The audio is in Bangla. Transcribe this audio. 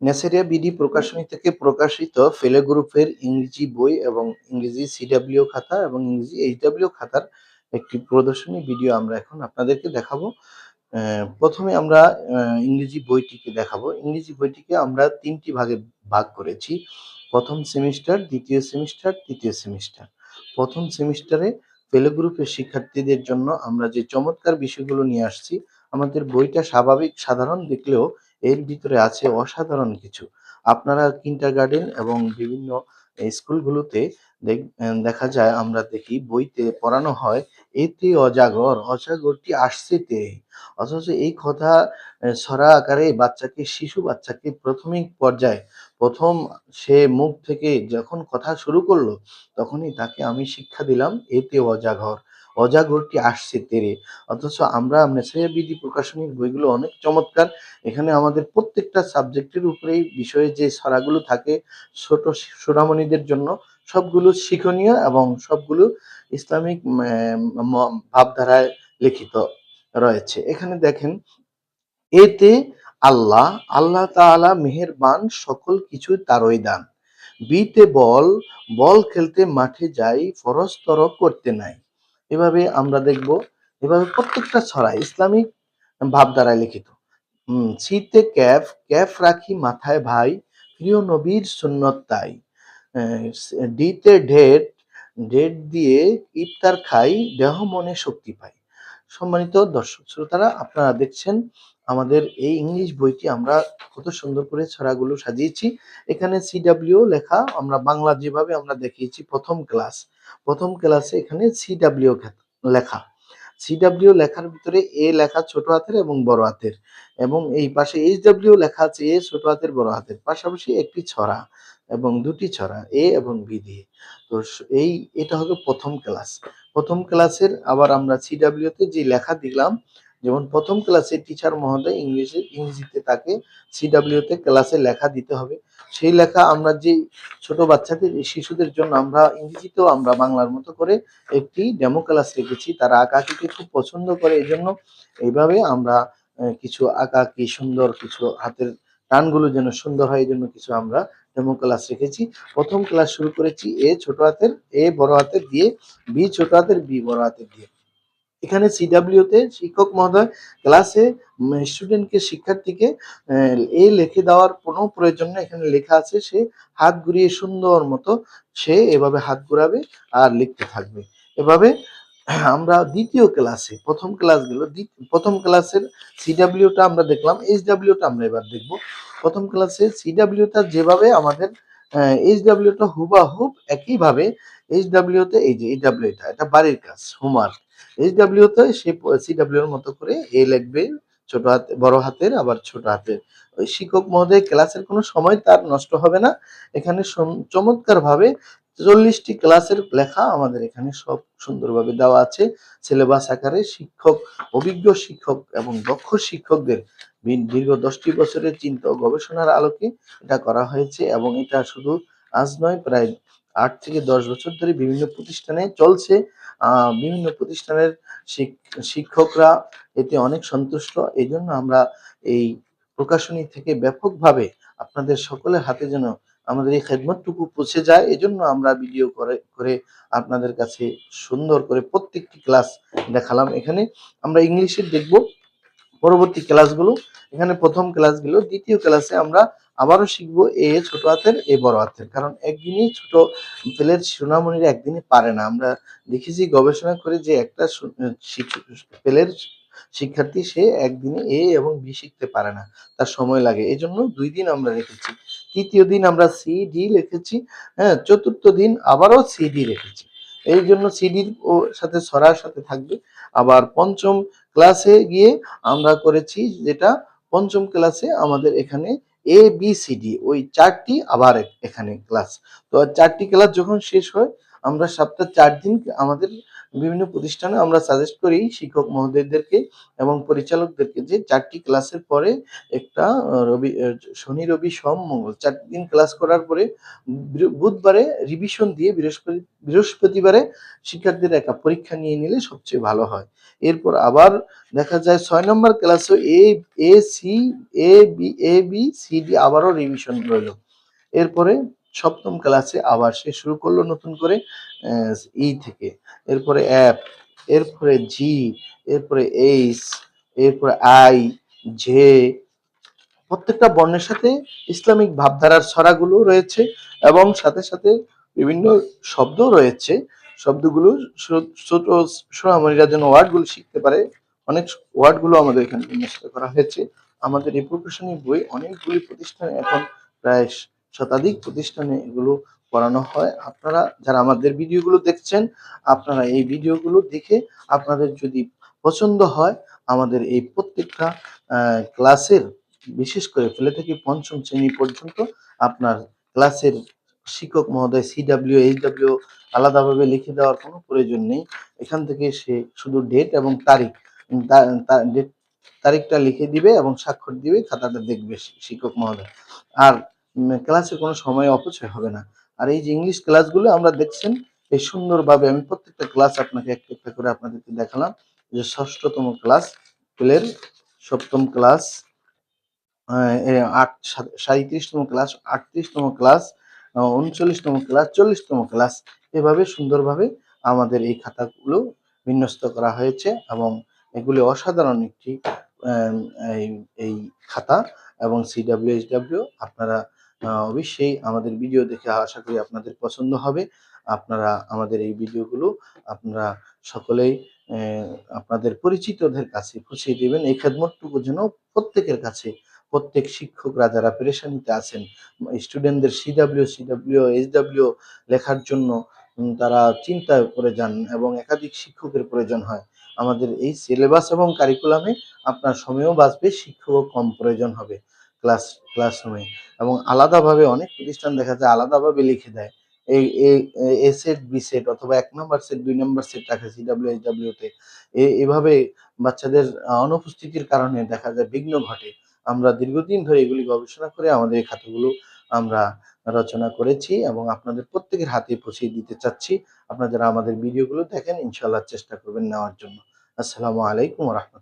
নেসেরিয়া বিডি প্রকাশনী থেকে প্রকাশিত ফেলে গ্রুপের ইংরেজি বই এবং ইংরেজি সিডাব্লিউ খাতা এবং ইংরেজি এইচডাব্লিউ খাতার একটি প্রদর্শনী ভিডিও আমরা এখন আপনাদেরকে দেখাবো। প্রথমে আমরা ইংরেজি বইটিকে দেখাবো। ইংরেজি বইটিকে আমরা ৩টি ভাগে ভাগ করেছি। ১ম সেমিস্টার, ২য় সেমিস্টার, ৩য় সেমিস্টার। ১ম সেমিস্টারে ফেলে গ্রুপের শিক্ষার্থীদের জন্য আমরা যে চমৎকার বিষয়গুলো নিয়ে আসছি, আমাদের বইটা স্বাভাবিক সাধারণ দেখলেও এর ভিতরে আছে অসাধারণ কিছু। আপনারা কিন্ডারগার্টেন এবং বিভিন্ন স্কুলগুলোতে দেখা যায় আমরা দেখি বইতে পড়ানো হয়, "এতে অজাগর, অজাগরটি আসছে তে।" অথচ এই কথা ছড়া আকারে শিশু বাচ্চাকে প্রাথমিক পর্যায়ে ১ম সে মুখ থেকে যখন কথা শুরু করলো, তখনই তাকে আমি শিক্ষা দিলাম, "এতে অজাগর, অজাগরটি আসছে তেরে।" অথচ আমরা মেসাইয়া বিডি প্রকাশনীর বইগুলো অনেক চমৎকার। এখানে আমাদের প্রত্যেকটা সাবজেক্টের উপরেই বিষয়ে যে ছড়াগুলো থাকে ছোট সোনামণিদের জন্য সবগুলো শিক্ষণীয় এবং সবগুলো ইসলামিক ভাবধারায় লিখিত রয়েছে। এখানে দেখেন, এতে আল্লাহ, আল্লাহ তাআলা মেহেরবান, সকল কিছুই তারই দান। বিতে বল, বল খেলতে মাঠে যাই, ফরজ তরক করতে নাই। এভাবে আমরা দেখব, এভাবে প্রত্যেকটা ছড়া ইসলামিক ভাবধারায় লিখিত। সিতে ক্যাফ, ক্যাফ রাখি মাথায় ভাই, প্রিয় নবীর সুন্নত তাই। ডিতে ঢেট, ঢেট দিয়ে ইফতার খাই, দেহ মনে শক্তি পাই। সম্মানিত দর্শক শ্রোতারা, আপনারা দেখছেন আমাদের এই ইংলিশ বইটি আমরা কত সুন্দর করে ছড়াগুলো সাজিয়েছি। এখানে সিডাব্লিউ লেখা, আমরা বাংলা যেভাবে আমরা দেখিয়েছি প্রথম ক্লাসে এখানে সিডাব্লিউ লেখা। সিডাব্লিউ লেখার ভিতরে এ লেখা ছোট হাতের এবং বড় হাতের, এবং এই পাশে এইচডাব্লিউ লেখা আছে এ ছোট হাতের বড় হাতের, পাশাপাশি একটি ছড়া এবং দুটি ছড়া এ এবং বি দিয়ে। তো এটা হলো প্রথম ক্লাস। প্রথম ক্লাসের আবার আমরা সিডাব্লিউ তে যে লেখা দিলাম, যেমন প্রথম ক্লাসে টিচার মহোদয় ইংরেজিতে তাকে সিডাব্লিউ তে ক্লাসে লেখা দিতে হবে। সেই লেখা আমরা যে ছোট বাচ্চাদের শিশুদের জন্য আমরা ইংরেজিতেও আমরা বাংলার মতো করে একটি ডেমো ক্লাস রেখেছি। তারা আঁকাআঁকিকে খুব পছন্দ করে, এজন্য এইভাবে আমরা কিছু আঁকাআঁকি সুন্দর কিছু হাতের টানগুলো যেন সুন্দর হয়, এজন্য কিছু আমরা ডেমো ক্লাস রেখেছি। প্রথম ক্লাস শুরু করেছি এ ছোট হাতের, এ বড় হাতের দিয়ে, বি ছোট হাতের, বি বড় হাতের দিয়ে। এখানে সিডাব্লিউ তে শিক্ষক মহোদয় ক্লাসে স্টুডেন্টকে শিক্ষার্থীকে এ লিখে দেওয়ার কোনো প্রয়োজন নেই। এখানে লেখা আছে, সে হাত ঘুরিয়ে সুন্দর মতো সে এভাবে হাত ঘুরাবে আর লিখতে থাকবে। এভাবে আমরা দ্বিতীয় ক্লাসে প্রথম ক্লাসের সিডাব্লিউটা আমরা দেখলাম, এইচডাব্লিউটা আমরা এবার দেখব। প্রথম ক্লাসে সিডাব্লিউটা যেভাবে আমাদের এইচডাব্লিউটা হুবাহুব একইভাবে এইচডাব্লিউতে এই যে এইচডাব্লিউটা এটা বাড়ির কাজ, হোমওয়ার্ক। এইচডাব্লিউতে সে সিডাব্লিউ এর মতো করে এ লিখবে ছোট হাতে বড় হাতের আবার ছোট হাতের। ওই শিক্ষক মহোদয় ক্লাসের কোনো সময় তার নষ্ট হবে না। এখানে চমৎকার ভাবে ৪০টি ক্লাসের লেখা আমাদের এখানে সব সুন্দরভাবে দেওয়া আছে সিলেবাস আকারে। অভিজ্ঞ শিক্ষক এবং দক্ষ শিক্ষকদের দীর্ঘ ১০টি বছরের চিন্তা ও গবেষণার আলোকে এটা করা হয়েছে, এবং এটা শুধু আজ নয়, প্রায় ৮ থেকে ১০ বছর ধরে বিভিন্ন প্রতিষ্ঠানে চলছে। বিভিন্ন প্রতিষ্ঠানের শিক্ষকরা এতে অনেক সন্তুষ্ট। এজন্য আমরা এই প্রকাশনী থেকে ব্যাপকভাবে আপনাদের সকলের হাতে যেন আমাদের এই খেদমতটুকু পৌঁছে যায়, এজন্য আমরা ভিডিও করে আপনাদের কাছে সুন্দর করে প্রত্যেকটি ক্লাস দেখালাম। এখানে আমরা ইংলিশের দেখব পরবর্তী ক্লাসগুলো। এখানে প্রথম ক্লাসগুলো, দ্বিতীয় ক্লাসে আমরা আবারও শিখবো এ ছোট হাতের, এ বড় হাতের, কারণ একদিনই ছোট পেলের সোনামণিরা একদিনে পারে না। আমরা দেখেছি গবেষণা করে যে একটা পেলের শিক্ষার্থী সে একদিনে এ এবং বি শিখতে পারে না, তার সময় লাগে। এজন্য ২ দিন আমরা রেখেছি। তৃতীয় দিন আমরা সি ডি লিখেছি, হ্যাঁ। চতুর্থ দিন আবারও সি ডি রেখেছি। এই জন্য সিডির ও সাথে ছড়ার সাথে থাকবে। আবার পঞ্চম ক্লাসে গিয়ে আমরা করেছি যেটা, পঞ্চম ক্লাসে আমাদের এখানে এ বি সি ডি ওই ৪টি আবার এখানে ক্লাস। তো ৪টি ক্লাস যখন শেষ হয়, আমরা সপ্তাহে ৪ দিন আমাদের বিভিন্ন প্রতিষ্ঠানে আমরা সাজেস্ট করি শিক্ষক মহোদয়দেরকে এবং পরিচালকদেরকে যে ৪ টি ক্লাসের পরে একটা শনি, রবি, সোম, মঙ্গল ৪ দিন ক্লাস করার পরে বুধবারে রিভিশন দিয়ে বৃহস্পতিবারে শিক্ষার্থীরা একটা পরীক্ষা নিয়ে নিলে সবচেয়ে ভালো হয়। এরপর আবার দেখা যায় ৬ নম্বর ক্লাসেও এ, সি, এ, বি, সি, ডি আবারও রিভিশন রইলো। এরপরে ৭ম ক্লাসে আবার সে শুরু করলো নতুন করে ই থেকে। এরপরে এফ, এরপরে জি, এরপরে এইচ, এরপরে আই, জে, প্রত্যেকটা বর্ণের সাথে ইসলামিক ভাবধারার ছড়াগুলো রয়েছে এবং সাথে সাথে বিভিন্ন শব্দও রয়েছে। শব্দগুলো ছোট সোনামণিরা যেন ওয়ার্ডগুলো শিখতে পারে, অনেক ওয়ার্ডগুলো আমাদের এখানে বিন্যস্ত করা হয়েছে। আমাদের এই প্রকাশনী বই অনেকগুলি প্রতিষ্ঠানে এখন প্রায় শতাধিক প্রতিষ্ঠানে এগুলো পড়ানো হয়। আপনারা যারা আমাদের ভিডিওগুলো দেখছেন, আপনারা এই ভিডিওগুলো দেখে আপনাদের যদি পছন্দ হয় আমাদের এই প্রত্যেকটা ক্লাসের, বিশেষ করে ফেলে থেকে ৫ম শ্রেণী পর্যন্ত আপনার ক্লাসের শিক্ষক মহোদয় সিডব্লিউ, এইচডব্লিউ আলাদাভাবে লিখে দেওয়ার কোনো প্রয়োজন নেই। এখান থেকে সে শুধু ডেট এবং তারিখ, তা তা ডেট তারিখটা লিখে দিবে এবং স্বাক্ষর দিবে, খাতাটা দেখবে শিক্ষক মহোদয়। আর ক্লাসে কোনো সময় অপচয় হবে না। আর এই যে ইংলিশ ক্লাসগুলো আমরা দেখছেন, এই সুন্দরভাবে আমি প্রত্যেকটা ক্লাস আপনাকে একটা একটা করে আপনাদেরকে দেখালাম। যে ৬ষ্ঠতম ক্লাস, পেলের ৭ম ক্লাস, আ এ আট সা ৩৭তম ক্লাস, ৩৮তম ক্লাস, ৩৯তম ক্লাস, ৪০তম ক্লাস এভাবে সুন্দরভাবে আমাদের এই খাতাগুলো বিন্যস্ত করা হয়েছে এবং এগুলি অসাধারণ একটি অ্যাম এই এই খাতা এবং সিডব্লিউ, এইচডব্লিউ আপনারা অবশ্যই আমাদের ভিডিও দেখে আশা করি আপনাদের পছন্দ হবে। আপনারা আমাদের এই ভিডিওগুলো আপনারা সকলেই আপনাদের পরিচিতদের কাছে পৌঁছে দিবেন। এই খেদমতটুকু যেন প্রত্যেকের কাছে, প্রত্যেক শিক্ষকরা যারা পেরেশানিতে আছেন, স্টুডেন্টদের সিডব্লিউ, এইচডব্লিউ লেখার জন্য তারা চিন্তায় পড়ে যান এবং একাধিক শিক্ষকের প্রয়োজন হয়। আমাদের এই সিলেবাস এবং কারিকুলামে আপনার সময়ও বাঁচবে, শিক্ষকও কম প্রয়োজন হবে ক্লাসরুমে। এবং আলাদাভাবে অনেক প্রতিষ্ঠান দেখা যায় আলাদাভাবে লিখে দেয়। এই এই এ সেট, বি সেট অথবা ১ নাম্বার সেট, ২ নাম্বার সেট রাখে সিডব্লিউ, এইচডব্লিউ তে। এভাবে বাচ্চাদের অনুপস্থিতির কারণে দেখা যায় বিঘ্ন ঘটে। আমরা দীর্ঘদিন ধরে এগুলি গবেষণা করে আমাদের এই খাতাগুলো আমরা রচনা করেছি এবং আপনাদের প্রত্যেকের হাতে পৌঁছে দিতে চাচ্ছি। আপনারা যারা আমাদের ভিডিওগুলো দেখেন ইনশাআল্লাহ চেষ্টা করবেন নেওয়ার জন্য। আসসালামু আলাইকুম ওয়া রাহমাতুল্লাহ।